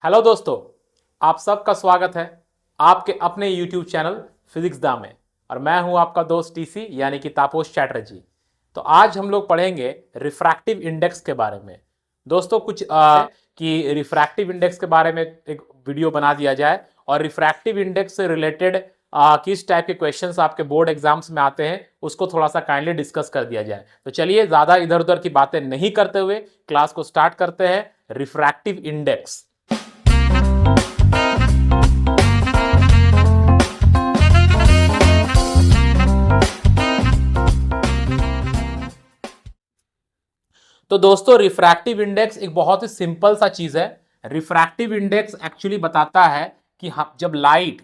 Hello दोस्तों, आप सबका स्वागत है आपके अपने YouTube चैनल फिजिक्स दा में। और मैं हूं आपका दोस्त टीसी यानी कि तापोश चैटर्जी। तो आज हम लोग पढ़ेंगे रिफ्रैक्टिव इंडेक्स के बारे में। दोस्तों कुछ कि रिफ्रैक्टिव इंडेक्स के बारे में एक वीडियो बना दिया जाए और रिफ्रैक्टिव इंडेक्स से रिलेटेड किस टाइप के क्वेश्चंस आपके बोर्ड एग्जाम्स में आते हैं उसको थोड़ा सा काइंडली डिस्कस कर दिया जाए। तो चलिए ज़्यादा इधर उधर की बातें नहीं करते हुए क्लास को स्टार्ट करते हैं। Refractive index. तो दोस्तों रिफ्रैक्टिव इंडेक्स एक बहुत ही सिंपल सा चीज है। रिफ्रैक्टिव इंडेक्स एक्चुअली बताता है कि हम जब लाइट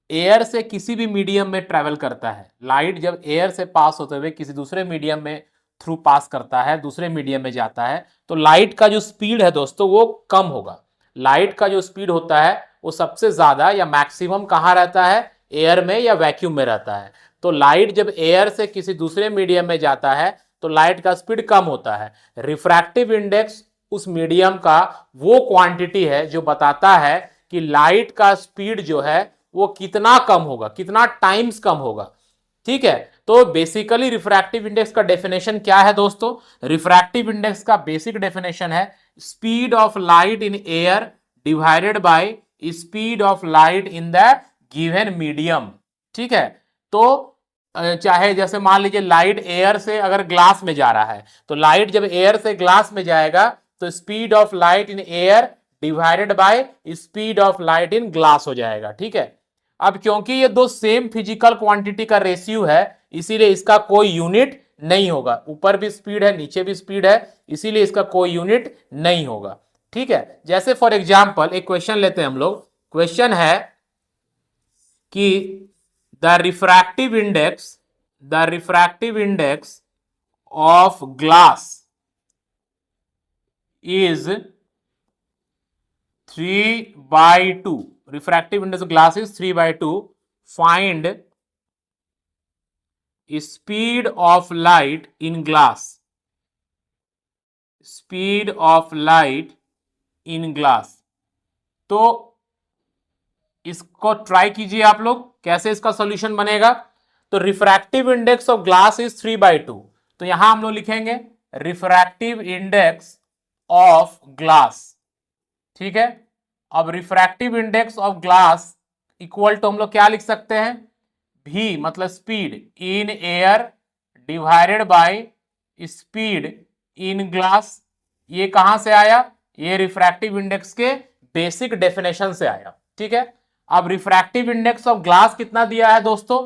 एयर से किसी भी मीडियम में ट्रेवल करता है, लाइट जब एयर से पास होते हुए किसी दूसरे मीडियम में थ्रू पास करता है, दूसरे मीडियम में जाता है, तो लाइट का जो स्पीड है दोस्तों वो कम होगा। लाइट का जो स्पीड होता है वो सबसे ज्यादा या मैक्सिमम कहाँ रहता है? एयर में या वैक्यूम में रहता है। तो लाइट जब एयर से किसी दूसरे मीडियम में जाता है तो लाइट का स्पीड कम होता है। रिफ्रैक्टिव इंडेक्स उस मीडियम का वो क्वांटिटी है जो बताता है कि लाइट का स्पीड जो है वो कितना कम होगा, कितना टाइम्स कम होगा। ठीक है, तो बेसिकली रिफ्रैक्टिव इंडेक्स का डेफिनेशन क्या है दोस्तों? रिफ्रैक्टिव इंडेक्स का बेसिक डेफिनेशन है speed of light in air divided by speed of light in the given medium. ठीक है, तो चाहे जैसे मान लीजिए लाइट एयर से अगर ग्लास में जा रहा है तो लाइट जब एयर से ग्लास में जाएगा तो speed of light in air divided by speed of light in glass हो जाएगा। ठीक है, अब क्योंकि ये दो सेम फिजिकल क्वांटिटी का रेशियो है इसीलिए इसका कोई यूनिट नहीं होगा। ऊपर भी स्पीड है नीचे भी स्पीड है इसीलिए इसका कोई यूनिट नहीं होगा। ठीक है, जैसे फॉर एग्जाम्पल एक क्वेश्चन लेते हैं हम लोग। क्वेश्चन है कि the refractive index of glass is 3/2. Refractive index of glass is 3/2. Find speed of light in glass. Speed of light in glass. तो इसको ट्राई कीजिए आप लोग, कैसे इसका सॉल्यूशन बनेगा। तो refractive index of glass is 3/2। तो यहां हम लोग लिखेंगे रिफ्रैक्टिव इंडेक्स ऑफ ग्लास। ठीक है, अब refractive index of glass equal to हम लोग क्या लिख सकते हैं? भी मतलब speed in air divided by speed in glass. ये कहां से आया? ये रिफ्रैक्टिव इंडेक्स के बेसिक डेफिनेशन से आया। ठीक है, अब रिफ्रैक्टिव इंडेक्स ऑफ ग्लास कितना दिया है दोस्तों?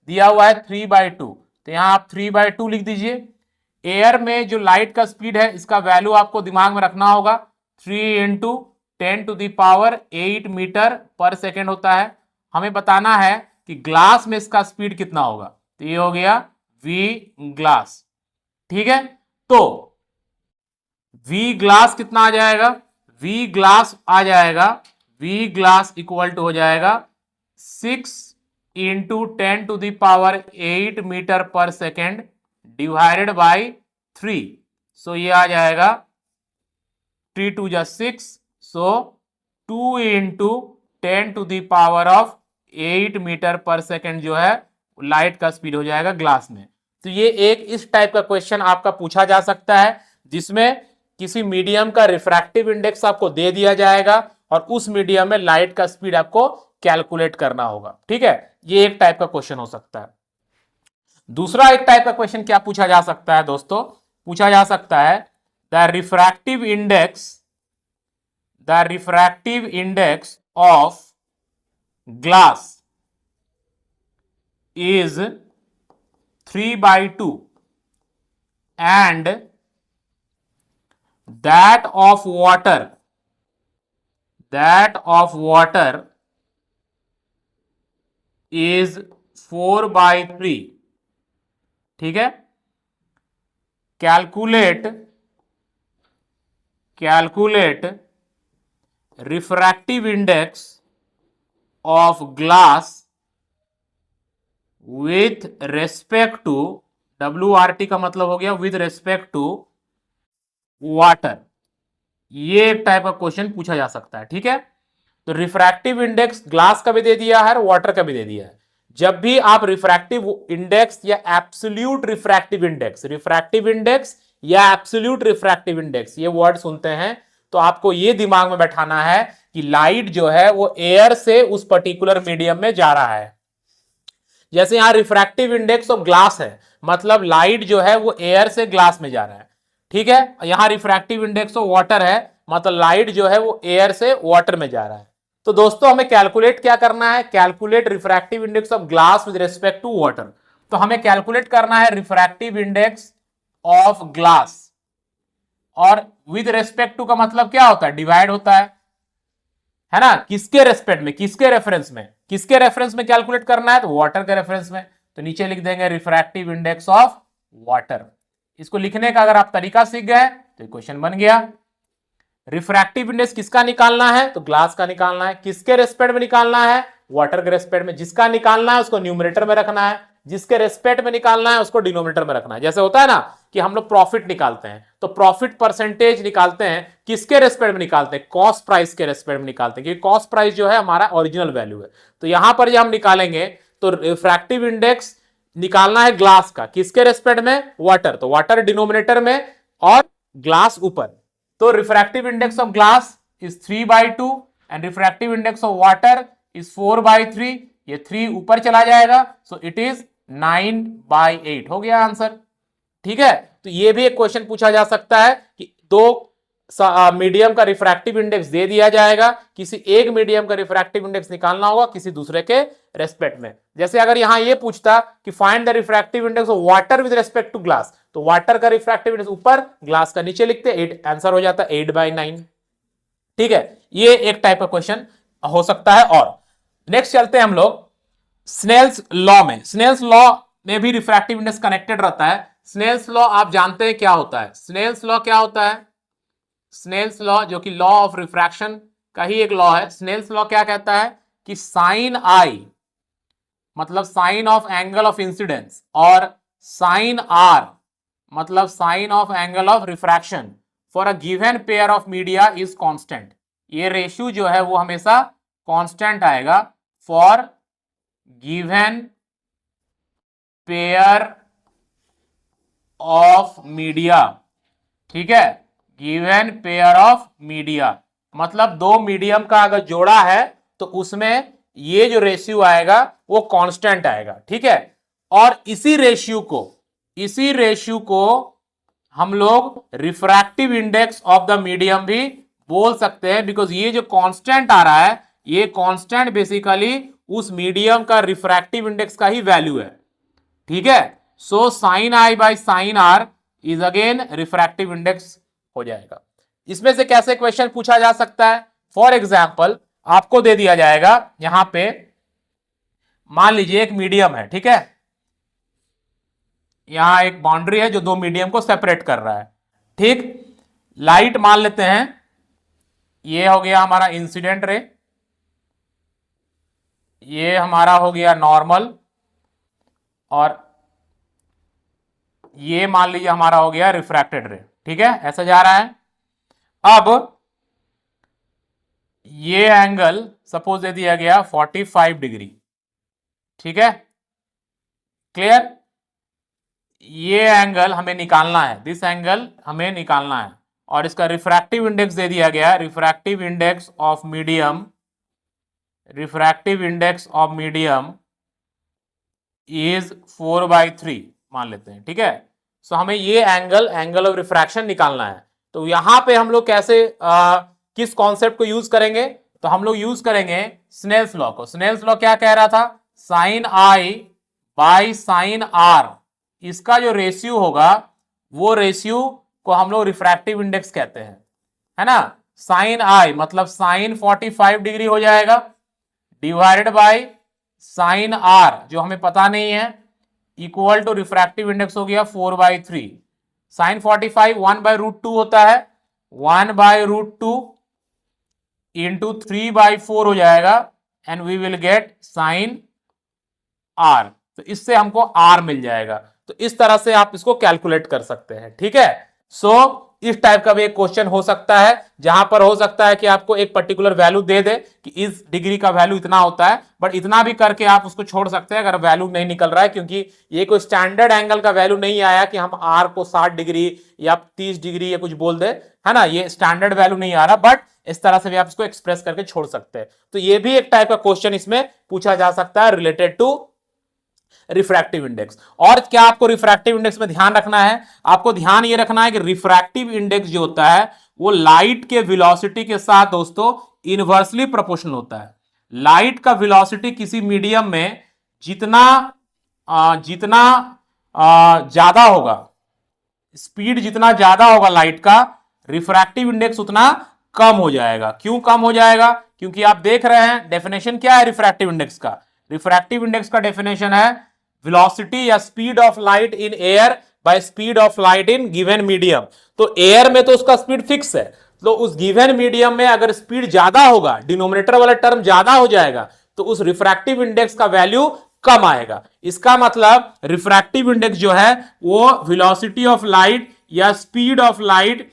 दिया हुआ है 3/2। तो यहां आप 3/2 लिख दीजिए। एयर में जो लाइट का स्पीड है इसका वैल्यू आपको दिमाग में रखना होगा, 3 × 10⁸ मीटर पर सेकेंड होता है। हमें बताना है कि ग्लास में इसका स्पीड कितना होगा, तो ये हो गया V ग्लास। ठीक है, तो V ग्लास कितना आ जाएगा? V ग्लास आ जाएगा, V ग्लास इक्वल टू हो जाएगा 6 × 10⁸ मीटर पर सेकेंड डिवाइडेड बाय 3। सो ये आ जाएगा 3 2 जा 6, सो 2 × 10⁸ मीटर पर सेकेंड जो है लाइट का स्पीड हो जाएगा ग्लास में। तो ये एक इस टाइप का क्वेश्चन आपका पूछा जा सकता है जिसमें किसी मीडियम का रिफ्रैक्टिव इंडेक्स आपको दे दिया जाएगा और उस मीडियम में लाइट का स्पीड आपको कैलकुलेट करना होगा। ठीक है, ये एक टाइप का क्वेश्चन हो सकता है। दूसरा एक टाइप का क्वेश्चन क्या पूछा जा सकता है दोस्तों? पूछा जा सकता है the refractive index of glass is 3/2 and that of water is 4/3। ठीक है, calculate refractive index of glass with respect to, WRT का मतलब हो गया विथ रेस्पेक्ट टू वाटर। ये एक टाइप का क्वेश्चन पूछा जा सकता है। ठीक है, तो रिफ्रैक्टिव इंडेक्स ग्लास का भी दे दिया है, वाटर का भी दे दिया है। जब भी आप रिफ्रैक्टिव इंडेक्स या एब्सोल्यूट रिफ्रैक्टिव इंडेक्स या एब्सोल्यूट रिफ्रैक्टिव इंडेक्स ये वर्ड सुनते हैं, तो आपको ये दिमाग में बैठाना है कि लाइट जो है वो एयर से उस पर्टिकुलर मीडियम में जा रहा है। जैसे यहां रिफ्रैक्टिव इंडेक्स ऑफ ग्लास है, मतलब लाइट जो है वो एयर से ग्लास में जा रहा है, ठीक है। यहां रिफ्रैक्टिव इंडेक्स ऑफ वाटर है, मतलब लाइट जो है वो एयर से वाटर में जा रहा है। तो दोस्तों हमें कैलकुलेट क्या करना है, calculate refractive index of glass with respect to water. तो हमें कैलकुलेट करना है रिफ्रैक्टिव इंडेक्स ऑफ ग्लास, और विद रिस्पेक्ट टू का मतलब क्या होता है, डिवाइड होता है ना, किसके रेस्पेक्ट में, किसके रेफरेंस में, किसके रेफरेंस में कैलकुलेट करना है, तो वाटर के रेफरेंस में। तो नीचे लिख देंगे रिफ्रैक्टिव इंडेक्स ऑफ वाटर। इसको लिखने का अगर आप तरीका सीख गए तो क्वेश्चन बन गया। रिफ्रैक्टिव इंडेक्स किसका निकालना है, तो ग्लास का निकालना है। किसके रेस्पेक्ट में निकालना है, वाटर के रेस्पेक्ट में। जिसका निकालना है उसको न्यूमरेटर में रखना है, जिसके रेस्पेक्ट में निकालना है उसको डिनोमिनेटर में रखना है। जैसे होता है ना कि हम लोग प्रॉफिट निकालते हैं, तो प्रॉफिट परसेंटेज निकालते हैं किसके रेस्पेक्ट में निकालते हैं, कॉस्ट प्राइस के रेस्पेक्ट में निकालते हैं, क्योंकि कॉस्ट प्राइस जो है हमारा ओरिजिनल वैल्यू है। तो यहां पर जब हम निकालेंगे तो रिफ्रैक्टिव इंडेक्स निकालना है ग्लास का, किसके रेस्पेक्ट में, वाटर, तो वाटर डिनोमिनेटर में और ग्लास ऊपर। तो refractive index of glass is 3/2 and refractive index of water is 4/3। ये 3 ऊपर चला जाएगा, सो इट इज 9/8 हो गया आंसर, ठीक है। तो ये भी एक क्वेश्चन पूछा जा सकता है कि दो मीडियम का रिफ्रैक्टिव इंडेक्स दे दिया जाएगा, किसी एक मीडियम का रिफ्रैक्टिव इंडेक्स निकालना होगा किसी दूसरे के रेस्पेक्ट में। जैसे अगर यहां ये पूछता कि find the refractive index of water with respect to glass, तो वाटर का रिफ्रैक्टिव इंडेक्स ऊपर, ग्लास का नीचे लिखते, 8 आंसर हो जाता 8/9, ठीक है। ये एक टाइप का क्वेश्चन हो सकता है। और नेक्स्ट चलते हैं हम लोग स्नेल्स लॉ में। स्नेल्स लॉ में भी रिफ्रैक्टिव इंडेक्स कनेक्टेड रहता है। स्नेल्स लॉ आप जानते हैं क्या होता है, स्नेल्स लॉ क्या होता है, स्नेल्स लॉ जो कि लॉ ऑफ रिफ्रैक्शन का ही एक लॉ है। स्नेल्स लॉ क्या कहता है कि साइन आई मतलब sine of angle of incidence और साइन आर मतलब sine of angle of refraction for a given pair of media is constant. ये रेशियो जो है वो हमेशा कांस्टेंट आएगा for given pair of media, ठीक है, गिवन पेयर ऑफ मीडिया मतलब दो मीडियम का अगर जोड़ा है तो उसमें ये जो रेशियो आएगा वो कांस्टेंट आएगा, ठीक है। और इसी रेशियो को हम लोग refractive index of the medium भी बोल सकते हैं, बिकॉज ये जो कांस्टेंट आ रहा है ये कांस्टेंट बेसिकली उस मीडियम का रिफ्रैक्टिव इंडेक्स का ही वैल्यू है, ठीक है। So sine i by sine r is again refractive index हो जाएगा। इसमें से कैसे क्वेश्चन पूछा जा सकता है, फॉर एग्जाम्पल आपको दे दिया जाएगा यहां पे, मान लीजिए एक मीडियम है, ठीक है, यहां एक बाउंड्री है जो दो मीडियम को सेपरेट कर रहा है, ठीक। लाइट मान लेते हैं, ये हो गया हमारा इंसिडेंट रे, ये हमारा हो गया नॉर्मल, और ये मान लीजिए हमारा हो गया रिफ्रैक्टेड रे, ठीक है, ऐसा जा रहा है। अब ये एंगल सपोज दे दिया गया 45 डिग्री, ठीक है, क्लियर। ये एंगल हमें निकालना है, दिस एंगल हमें निकालना है, और इसका रिफ्रैक्टिव इंडेक्स दे दिया गया, refractive index of medium is 4/3 मान लेते हैं, ठीक है। सो हमें ये एंगल ऑफ रिफ्रैक्शन निकालना है। तो यहां पे हम लोग कैसे किस कॉन्सेप्ट को यूज करेंगे, तो हम लोग यूज करेंगे स्नेल्स लॉ को। स्नेल्स लॉ क्या कह रहा था, sine i by sine r, इसका जो रेशियो होगा वो रेशियो को हम लोग रिफ्रैक्टिव इंडेक्स कहते हैं, है ना। साइन आई मतलब साइन 45 डिग्री हो जाएगा, डिवाइडेड बाई साइन आर जो हमें पता नहीं है, इक्वल टू रिफ्रैक्टिव इंडेक्स हो गया 4/3। साइन 45 1/√2 होता है, 1/√2 इंटू 3/4 हो जाएगा, and we will get sine r. तो इससे हमको आर मिल जाएगा। तो इस तरह से आप इसको कैलकुलेट कर सकते हैं, ठीक है। सो इस टाइप का भी एक क्वेश्चन हो सकता है, जहां पर हो सकता है कि आपको एक पर्टिकुलर वैल्यू दे दे कि इस डिग्री का वैल्यू इतना होता है, बट इतना भी करके आप उसको छोड़ सकते हैं अगर वैल्यू नहीं निकल रहा है, क्योंकि ये कोई स्टैंडर्ड एंगल का वैल्यू नहीं आया कि हम आर को 60 डिग्री या 30 डिग्री या कुछ बोल दे, है ना, ये स्टैंडर्ड वैल्यू नहीं आ रहा, बट इस तरह से भी आप इसको एक्सप्रेस करके छोड़ सकते हैं। तो ये भी एक टाइप का क्वेश्चन इसमें पूछा जा सकता है रिलेटेड टू रिफ्रैक्टिव इंडेक्स। और क्या आपको रिफ्रैक्टिव इंडेक्स में ध्यान रखना है, आपको ध्यान ये रखना है कि रिफ्रैक्टिव इंडेक्स जो होता है वो लाइट के वेलोसिटी के साथ दोस्तों इनवर्सली प्रोपोर्शनल होता है। लाइट का वेलोसिटी किसी मीडियम में जितना ज्यादा होगा, स्पीड जितना ज्यादा होगा लाइट का, रिफ्रैक्टिव इंडेक्स उतना कम हो जाएगा। क्यों कम हो जाएगा? क्योंकि आप देख रहे हैं डेफिनेशन क्या है रिफ्रैक्टिव इंडेक्स का। रिफ्रैक्टिव इंडेक्स का डेफिनेशन है वेलोसिटी या speed of light in air by speed of light in given medium. तो एयर में तो उसका स्पीड फिक्स है, तो उस गिवन मीडियम में अगर स्पीड ज्यादा होगा, डिनोमिनेटर वाला टर्म ज्यादा हो जाएगा, तो उस रिफ्रैक्टिव इंडेक्स का वैल्यू कम आएगा। इसका मतलब रिफ्रैक्टिव इंडेक्स जो है वो वेलोसिटी ऑफ लाइट या speed of light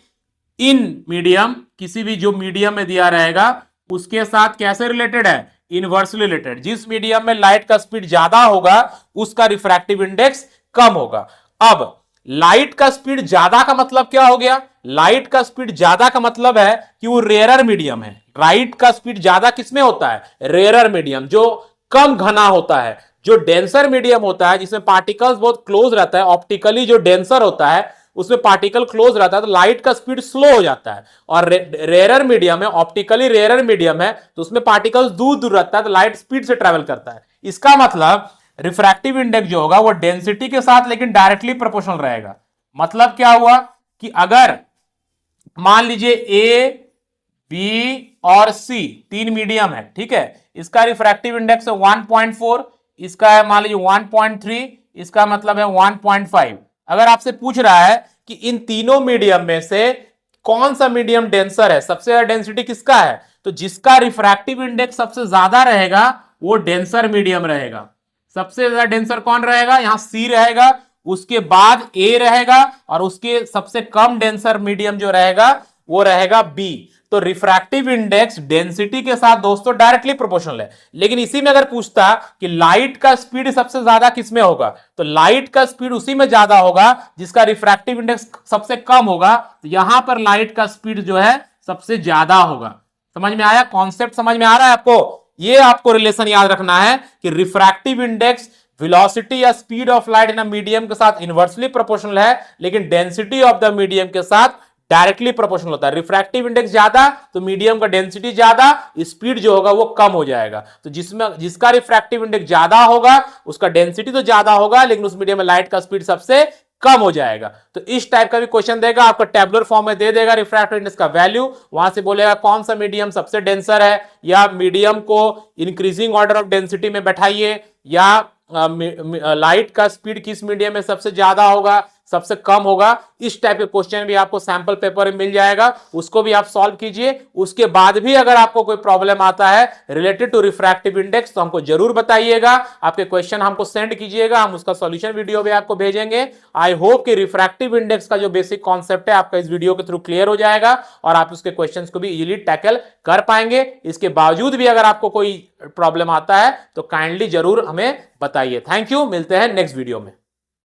in medium, किसी भी जो मीडियम में दिया रहेगा उसके साथ कैसे रिलेटेड है, इनवर्सली रिलेटेड। जिस मीडियम में लाइट का स्पीड ज्यादा होगा उसका रिफ्रैक्टिव इंडेक्स कम होगा। अब लाइट का स्पीड ज्यादा का मतलब क्या हो गया? लाइट का स्पीड ज्यादा का मतलब है कि वो रेयरर मीडियम है। लाइट का स्पीड ज्यादा किसमें होता है? रेयरर मीडियम, जो कम घना होता है। जो डेंसर मीडियम होता है जिसमें पार्टिकल्स बहुत क्लोज रहता है, ऑप्टिकली जो डेंसर होता है उसमें पार्टिकल क्लोज रहता है, तो लाइट का स्पीड स्लो हो जाता है। और रेयरर मीडियम है, ऑप्टिकली रेयरर मीडियम है, तो उसमें पार्टिकल्स दूर दूर रहता है, तो लाइट स्पीड से ट्रेवल करता है। इसका मतलब रिफ्रैक्टिव इंडेक्स जो होगा वो डेंसिटी के साथ लेकिन डायरेक्टली प्रोपोर्शनल रहेगा। मतलब क्या हुआ कि अगर मान लीजिए ए, बी और सी तीन मीडियम है, ठीक है, इसका रिफ्रैक्टिव इंडेक्स है 1.4, इसका है मान लीजिए 1.3, इसका मतलब है 1.5। अगर आपसे पूछ रहा है कि इन तीनों मीडियम में से कौन सा मीडियम डेंसर है, सबसे ज्यादा डेंसिटी किसका है, तो जिसका रिफ्रैक्टिव इंडेक्स सबसे ज्यादा रहेगा वो डेंसर मीडियम रहेगा। सबसे ज्यादा डेंसर कौन रहेगा? यहां सी रहेगा, उसके बाद ए रहेगा, और उसके सबसे कम डेंसर मीडियम जो रहेगा वो रहेगा बी। तो रिफ्रैक्टिव इंडेक्स डेंसिटी के साथ दोस्तों डायरेक्टली प्रोपोर्शनल है। लेकिन इसी में अगर पूछता कि लाइट का स्पीड सबसे ज्यादा किसमें होगा, तो लाइट का स्पीड उसी में ज्यादा होगा जिसका रिफ्रैक्टिव इंडेक्स सबसे कम होगा। तो यहां पर लाइट का स्पीड जो है सबसे ज्यादा होगा। समझ में आया? कॉन्सेप्ट समझ में आ रहा है आपको? ये आपको रिलेशन याद रखना है कि रिफ्रैक्टिव इंडेक्स वेलोसिटी या speed of light in medium के साथ इनवर्सली प्रोपोर्शनल है, लेकिन डेंसिटी ऑफ द मीडियम के साथ डायरेक्टली प्रोपोर्शनल होता है। रिफ्रैक्टिव इंडेक्स ज्यादा तो मीडियम का डेंसिटी ज्यादा, स्पीड जो होगा वो कम हो जाएगा। तो जिसका रिफ्रैक्टिव इंडेक्स ज्यादा होगा उसका डेंसिटी तो ज्यादा होगा, लेकिन उस मीडियम में लाइट का स्पीड सबसे कम हो जाएगा। तो इस टाइप का भी क्वेश्चन देगा, आपको टेबुलर फॉर्म में दे देगा रिफ्रैक्टिव इंडेक्स का वैल्यू, वहां से बोलेगा कौन सा मीडियम सबसे डेंसर है, या मीडियम को इंक्रीजिंग ऑर्डर ऑफ डेंसिटी में बैठाइए, या लाइट का स्पीड किस मीडियम में सबसे ज्यादा होगा, सबसे कम होगा। इस टाइप के क्वेश्चन भी आपको सैंपल पेपर में मिल जाएगा, उसको भी आप सॉल्व कीजिए। उसके बाद भी अगर आपको कोई प्रॉब्लम आता है रिलेटेड टू रिफ्रैक्टिव इंडेक्स तो हमको जरूर बताइएगा, आपके क्वेश्चन हमको सेंड कीजिएगा, हम उसका सॉल्यूशन वीडियो भी आपको भेजेंगे। आई होप कि रिफ्रैक्टिव इंडेक्स का जो बेसिक कॉन्सेप्ट है आपका इस वीडियो के थ्रू क्लियर हो जाएगा और आप उसके क्वेश्चन को भी इजीली टैकल कर पाएंगे। इसके बावजूद भी अगर आपको कोई प्रॉब्लम आता है तो काइंडली जरूर हमें बताइए। थैंक यू, मिलते हैं नेक्स्ट वीडियो में।